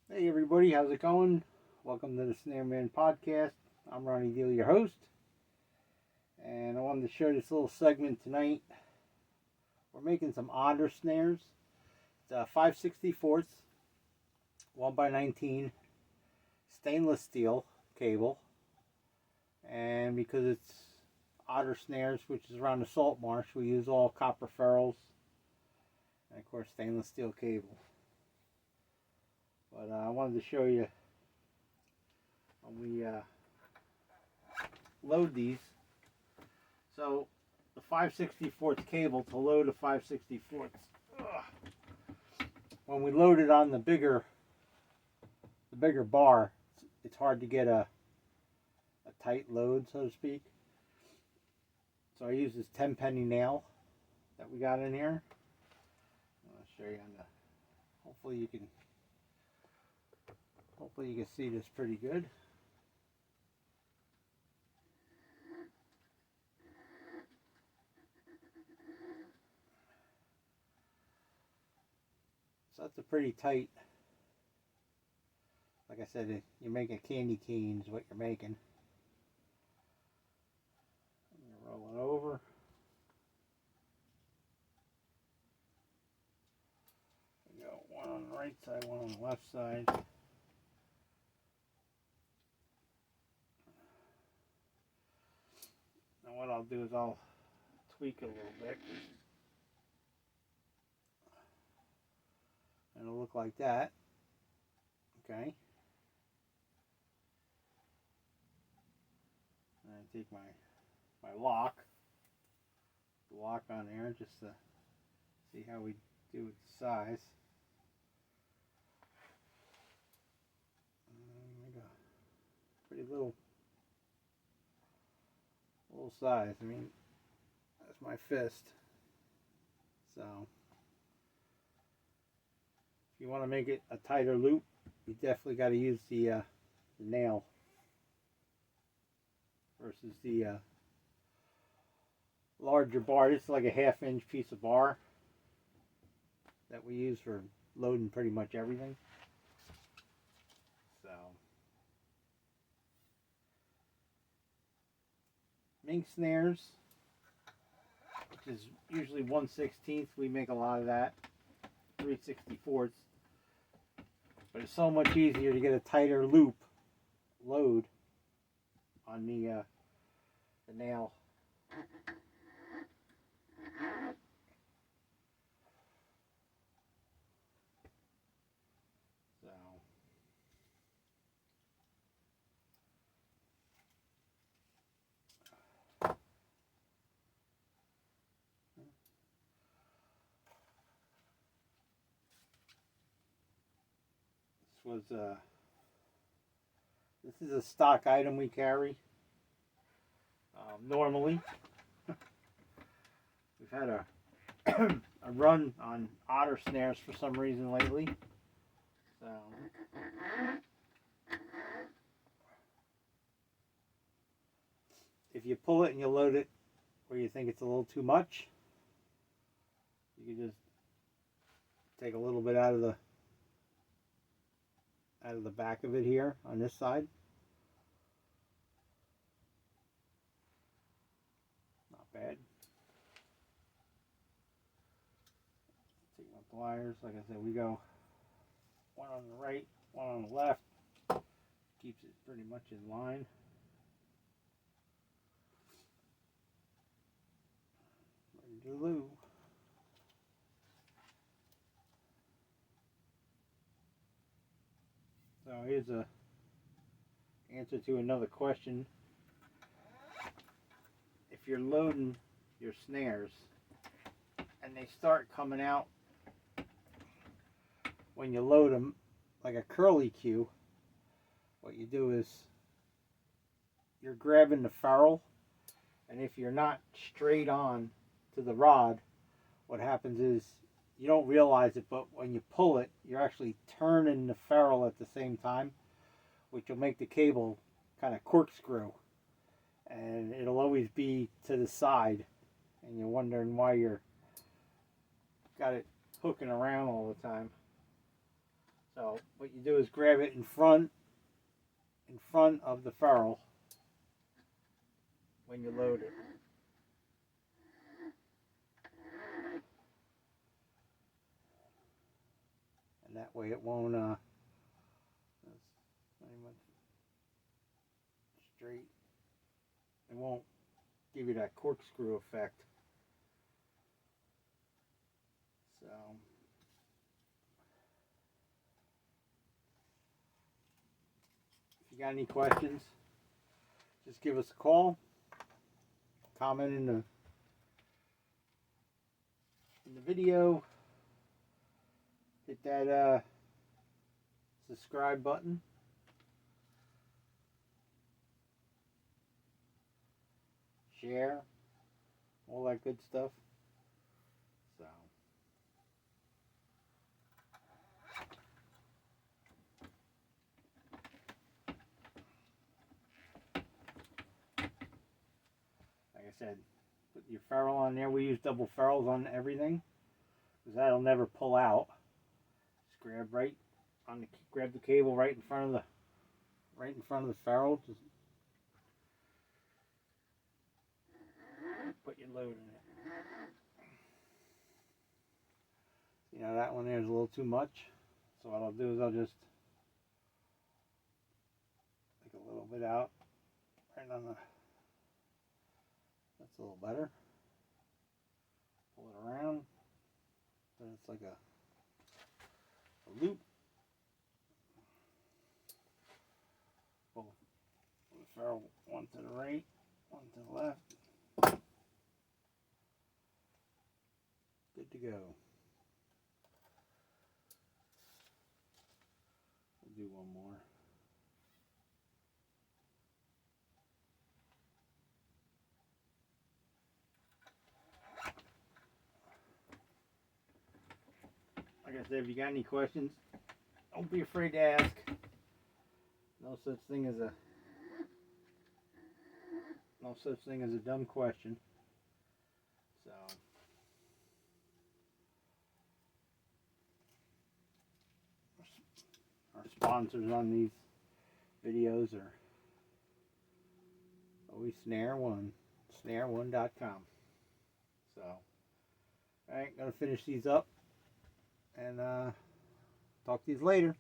Hey everybody, how's it going? Welcome to the Snare Man Podcast. I'm Ronnie Deal, your host, and I wanted to share this little segment tonight. We're making some Otter snares. It's a 5/64, 1x19 stainless steel cable, and because it's Otter snares, which is around the salt marsh, we use all copper ferrules and of course stainless steel cable. But I wanted to show you when we load these. So the 5/64 cable to load a 5/64. When we load it on the bigger bar, it's hard to get a tight load, so to speak. So I use this 10 penny nail that we got in here. I'll show you on the. Hopefully you can see this pretty good. So that's a pretty tight. Like I said, you make a candy cane is what you're making. I'm gonna roll it over. We got one on the right side, one on the left side. Now what I'll do is I'll tweak it a little bit. And it'll look like that. Okay. And I take my lock on there just to see how we do with the size. Make a pretty little size. I mean, that's my fist. So if you want to make it a tighter loop, you definitely got to use the nail versus the larger bar. This is like a 1/2 inch piece of bar that we use for loading pretty much everything. So mink snares, which is usually 1/16. We make a lot of that. 3/64. But it's so much easier to get a tighter loop load on the nail. So this is a stock item we carry. Normally, we've had a run on Otter snares for some reason lately. So if you pull it and you load it where you think it's a little too much, you can just take a little bit out of the back of it here on this side. Not bad. Take my pliers. Like I said, we go one on the right, one on the left. Keeps it pretty much in line. Ready to loo. So here's a answer to another question. If you're loading your snares and they start coming out when you load them like a curly cue, what you do is you're grabbing the ferrule, and if you're not straight on to the rod, what happens is you don't realize it, but when you pull it, you're actually turning the ferrule at the same time, which will make the cable kind of corkscrew, and it'll always be to the side, and you're wondering why you're got it hooking around all the time. So what you do is grab it in front of the ferrule when you load it. And that way it won't pretty much straight. It won't give you that corkscrew effect. So if you got any questions, just give us a call, comment in the video, hit that subscribe button, share, all that good stuff. So like I said, put your ferrule on there. We use double ferrules on everything because that'll never pull out. Just grab the cable right in front of the ferrule. Just put your load in it. You know, that one there is a little too much. So what I'll do is I'll just take a little bit out right on the. That's a little better. Pull it around. Then it's like a loop. Pull the ferrule one to the right, one to the left. Good to go. We'll do one more. Like I said, if you got any questions, don't be afraid to ask. No such thing as a dumb question. So our sponsors on these videos are always snare1.com. So alright, gonna finish these up and talk to you later.